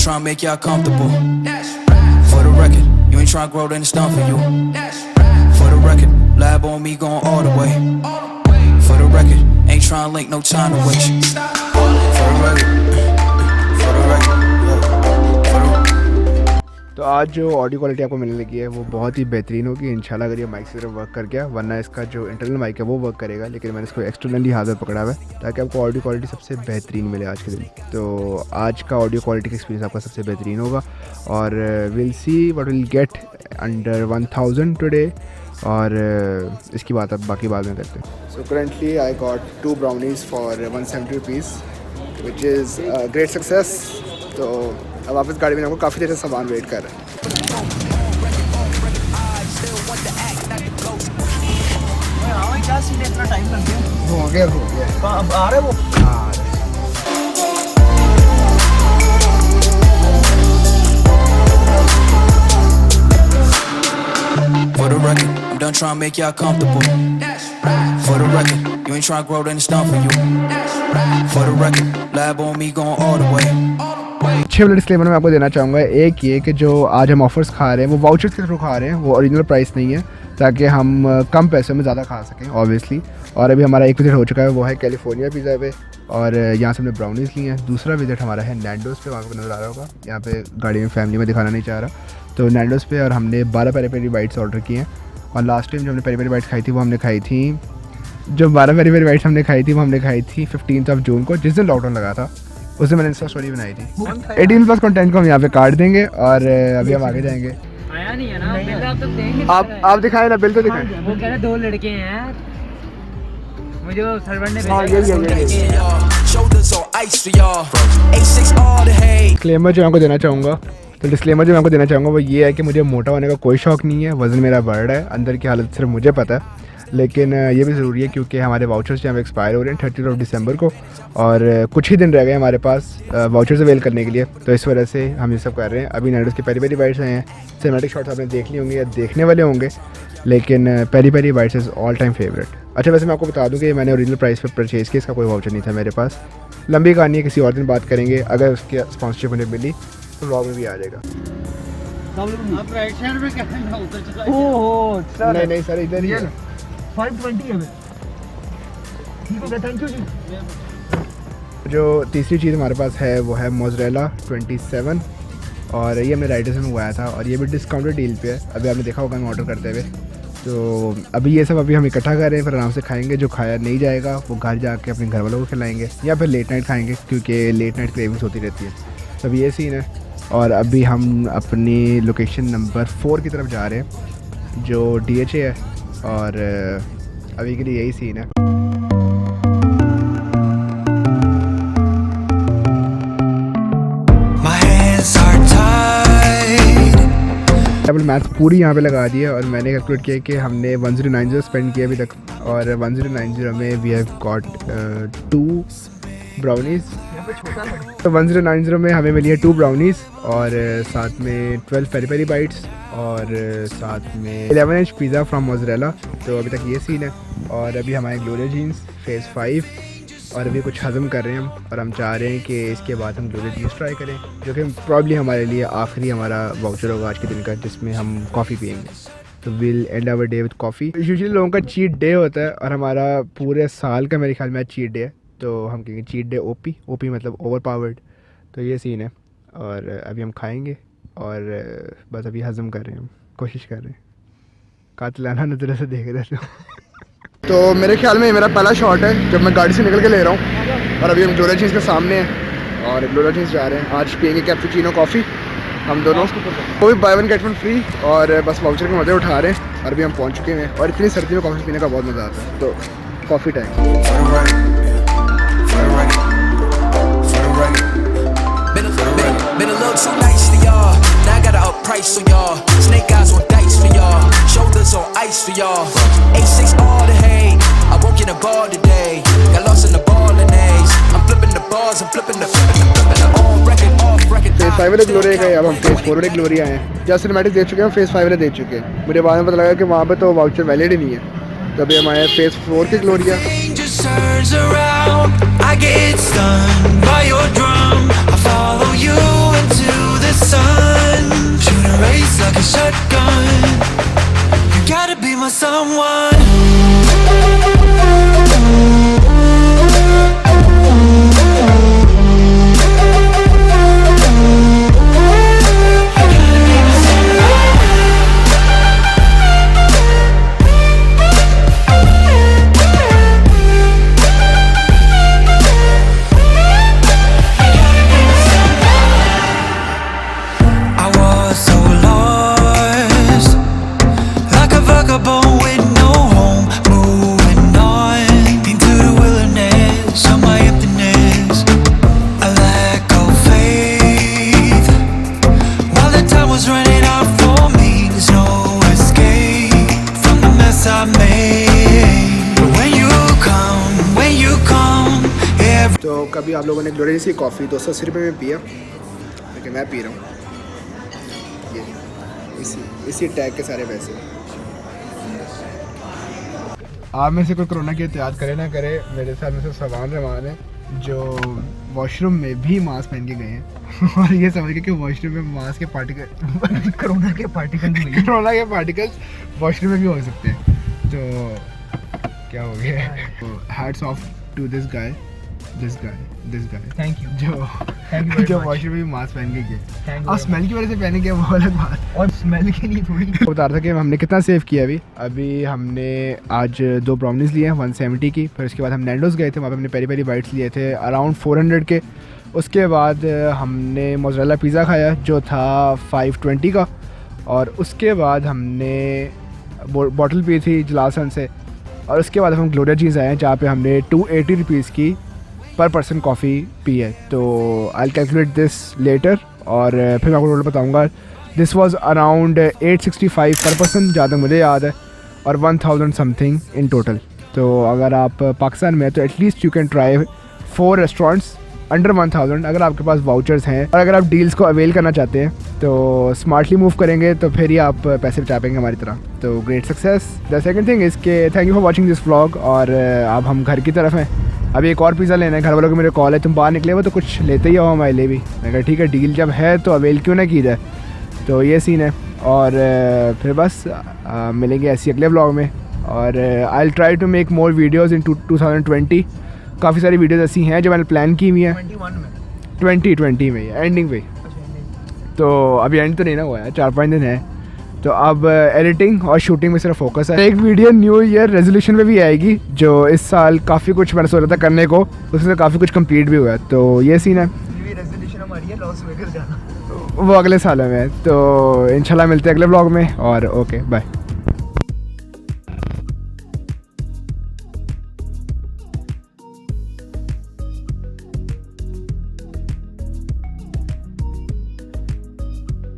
trying to make y'all comfortable. For the record, you ain't trying to grow, then it's done for you. For the record, lab on me going all the way. For the record, ain't trying to link, no time to waste. For the record, for the record. तो आज जो audio quality आपको मिलने लगी है वो बहुत ही बेहतरीन होगी इंशाल्लाह, अगर ये माइक से सिर्फ वर्क कर गया, वरना इसका जो इंटरनल माइक है वो वर्क करेगा, लेकिन मैंने इसको एक्सटर्नली हाथ में पकड़ा हुआ है ताकि आपको ऑडियो क्वालिटी सबसे बेहतरीन मिले आज के दिन। तो आज का ऑडियो क्वालिटी का एक्सपीरियंस आपका सबसे बेहतरीन होगा और will see what will get under 1000 today, और इसकी बात अब बाकी बाद में करते हैं। So currently I got 2 brownies for 170 rupees which is great success. तो अब वापस गाड़ी में आपको काफ़ी देर से सामान वेट कर रहे हैं। हो गया अब आ रहे वो For the record, I'm done trying to make y'all comfortable. For the record, you ain't trying to grow, then it's done for you. For the record, lab on me going all the way. 6 minute disclaimer मैं आपको देना चाहूँगा। एक ये कि जो आज हम ऑफ़र्स खा रहे हैं वो वाउचर्स के थ्रू खा रहे हैं, वो ओरिजिनल प्राइस नहीं है, ताकि हम कम पैसों में ज़्यादा खा सकें ऑब्वियसली। और अभी हमारा एक विज़िट हो चुका है, वो है कैलिफोर्निया पिज़्ज़ा पे, और यहाँ से हमने ब्राउनीज़ ली हैं। दूसरा विज़िट हमारा है नैंडोज़ पे, वहाँ पर नज़र आ रहा होगा, यहाँ पे गाड़ी में फैमिली में दिखाना नहीं चाह रहा, तो नैंडोज़ पे, और हमने 12 पेरी पेरी बाइट्स ऑर्डर किए हैं। और लास्ट टाइम जो हमने पेरी पेरी बाइट्स खाई थी वो हमने खाई थी, जो 12 पेरी पेरी बाइट्स हमने खाई थी वो हमने खाई थी 15 जून को, जिस दिन लॉकडाउन लगा था। उस दिन मैंने इंस्टा स्टोरी बनाई थी। 18+ कंटेंट को हम यहाँ पे काट देंगे और अभी हम आगे जाएंगे। आया नहीं है ना बिल, आप तो देंगे। आप दिखाएं ना, बिल तो दिखाएं। वो कह रहे 2 लड़के हैं, मुझे वो सर्वेंट ने भेजा। डिस्क्लेमर जो मैं आपको देना चाहूँगा, तो डिस्क्लेमर जो मैं आपको देना चाहूँगा वो ये है कि मुझे मोटा होने का कोई शौक़ नहीं है, वज़न मेरा बढ़ रहा है, अंदर की हालत सिर्फ मुझे पता है, लेकिन ये भी ज़रूरी है क्योंकि हमारे वाउचर्स जो एक्सपायर हो रहे हैं 30 दिसंबर को, और कुछ ही दिन रह गए हमारे पास वाउचर्स अवेल करने के लिए, तो इस वजह से हम ये सब कर रहे हैं। अभी नैंडोज़ के पेरी पेरी बाइट्स आए हैं, सिनेमैटिक शॉट्स आपने देख ली होंगी या देखने वाले होंगे, लेकिन peri peri bites is all time favourite. अच्छा, वैसे मैं आपको बता दूं कि मैंने ओरिजिनल प्राइस पर परचेज़ किया, इसका कोई वाउचर नहीं था मेरे पास। लंबी कहानी है, किसी और दिन बात करेंगे, अगर उसकी स्पॉन्सरशिप मुझे मिली तो व्लॉग में भी आ जाएगा। नहीं सर, इधर ही है, 520 है। ठीक है, थैंक यू जी। जो तीसरी चीज़ हमारे पास है वो है मोज़रेला 27, और ये हमने राइडर से मंगवाया था और ये भी डिस्काउंटेड डील पे है। अभी आपने देखा होगा हम ऑर्डर करते हुए। तो अभी ये सब अभी हम इकट्ठा कर रहे हैं, फिर आराम से खाएंगे। जो खाया नहीं जाएगा वो घर जाके अपने घर वालों को खिलाएंगे या फिर लेट नाइट खाएंगे, क्योंकि लेट नाइट क्रेविंग्स होती रहती है। तब ये सीन है, और अभी हम अपनी लोकेशन नंबर 4 की तरफ जा रहे हैं जो DHA है, और अभी के लिए यही सीन है। मैथ्स पूरी यहाँ पे लगा दी है, और मैंने कैलकुलेट किया कि हमने 1090 स्पेंड किया अभी तक, और 1090 में वी हैव गॉट 2 ब्राउनीज़। तो 1090 में हमें मिली है 2 ब्राउनीज़, और साथ में 12 पेरी पेरी बाइट्स, और साथ में 11 इंच पिज़्ज़ा फ्रॉम मोज़रेला। तो अभी तक ये सीन है, और अभी हमारे ग्लोरिया जीन्स फेज़ 5, और अभी कुछ हज़म कर रहे हैं हम, और हम चाह रहे हैं कि इसके बाद हम ग्लोरिया जीन्स ट्राई करें, जो कि प्रॉब्ली हमारे लिए आखिरी हमारा वाउचर होगा आज के दिन का, जिसमें हम कॉफ़ी पियेंगे। तो will end our day with coffee. Usually लोगों का चीट डे होता है, और हमारा पूरे साल का मेरे ख्याल में चीट डे है, तो हम कहेंगे चीट डे ओपी मतलब ओवर पावर्ड। तो ये सीन है, और अभी हम खाएंगे, और बस अभी हज़म कर रहे हैं, हम कोशिश कर रहे हैं, कातिलाना नज़र से देख रहे हैं। तो मेरे ख्याल में मेरा पहला शॉट है जब मैं गाड़ी से निकल के ले रहा हूँ, और अभी हम ग्लोरिया जीन्स के सामने हैं, और ग्लोरिया जीन्स जा रहे हैं। आज पियेंगे कैपुचिनो कॉफ़ी हम दोनों, वो भी बाय 1 गेट 1 फ्री, और बस वाउचर के मज़े उठा रहे हैं। और अभी हम पहुँच चुके हैं, और इतनी सर्दी में कॉफ़ी पीने का बहुत मज़ा आता है। तो coffee time. Been a little too nice for y'all. Now I gotta up price on y'all. Snake eyes on dice for y'all. Shoulders on ice for y'all. A6 all the hate. I won't get a ball today. Got lost in the ball and A's. I'm flipping the bars. I'm flipping the on record, off record. Phase 5 वाले Gloria गए, अब हम phase 4 वाले Gloria हैं। जहाँ cinematic देख चुके हैं, फेज़ 5 वाले देख चुके हैं। मुझे बाद में पता लगा कि वहाँ पे तो वाउचर वैलिड ही नहीं है, तभी हम आए फेज़ 4 के Gloria. I get stunned by your drum. I follow you into sun. Shoot a race like a shotgun. You gotta be my someone. तो कभी आप लोगों ने ग्लोरी सी कॉफ़ी 280 रुपये में पिया, लेकिन मैं पी रहा हूँ ये इसी टैग के सारे पैसे। आप में से कोई कोरोना की एहतियात करे ना करे, मेरे साथ में से सवान रहमान है जो वॉशरूम में भी मास्क पहन के गए हैं और ये समझ के कि वॉशरूम में मास्क के पार्टिकल कोरोना के पार्टिकल्स वॉशरूम में भी हो सकते हैं। तो क्या हो गया, hats off to this guy thank you जो वॉशरूम में भी मास्क पहन के गए और स्मेल की वजह से पहने गए, वो अलग बात। और स्मेल की नहीं थोड़ी बता रहा था कि हमने कितना सेव किया अभी हमने आज 2 ब्राउनीज लिए हैं 170 की, फिर उसके बाद हम नैंडोज गए थे, वहाँ पे हमने पेरी पेरी बाइट्स लिए थे अराउंड 400 के। उसके बाद हमने मोज़रेला पिज़्ज़ा खाया जो था 520 का, और उसके बाद हमने बॉटल पी थी जलासन से, और उसके बाद हम ग्लोरिया चीज़ आए हैं जहाँ पे हमने 280 रुपीज़ की पर पर्सन कॉफ़ी पी है। तो आई कैलकुलेट दिस लेटर और फिर मैं आपको टोटल बताऊँगा। दिस वाज अराउंड 865 पर पर्सन, ज़्यादा मुझे याद है, और 1000 समथिंग इन टोटल। तो अगर आप पाकिस्तान में हैं तो at least you can try 4 restaurants under 1000 अगर आपके पास वाउचर्स हैं, और अगर आप डील्स को अवेल करना चाहते हैं तो स्मार्टली मूव करेंगे तो फिर ही आप पैसे बचा पाएंगे हमारी तरह। तो great success. The second thing is के thank you for watching this vlog. और अब हम घर की तरफ हैं, अभी एक और पिज़्ज़ा लेना है। घर वालों को मेरे कॉल है तुम बाहर निकले हो तो कुछ लेते ही हो हमारे लिए भी। मैं कहा ठीक है, डील जब है तो अवेल क्यों ना की जाए। तो ये सीन है, और फिर बस मिलेंगे ऐसी अगले व्लॉग में। और I will try to make more videos in 2020। काफ़ी सारी वीडियोज़ ऐसी हैं जो मैंने प्लान की हुई हैं 2020 में एंडिंग पे। तो अभी एंड तो नहीं ना हुआ है, 4-5 दिन है। तो अब एडिटिंग और शूटिंग में सिर्फ फोकस है। एक वीडियो न्यू ईयर रेजोल्यूशन में भी आएगी जो इस साल काफ़ी कुछ मैंने सोचा था करने को, उसमें काफ़ी कुछ कंप्लीट भी हुआ है। तो ये सीन है, रेजोल्यूशन हमारी है लॉस वेगास जाना, वो अगले साल में। तो इंशाल्लाह मिलते हैं अगले व्लॉग में, और ओके बाय।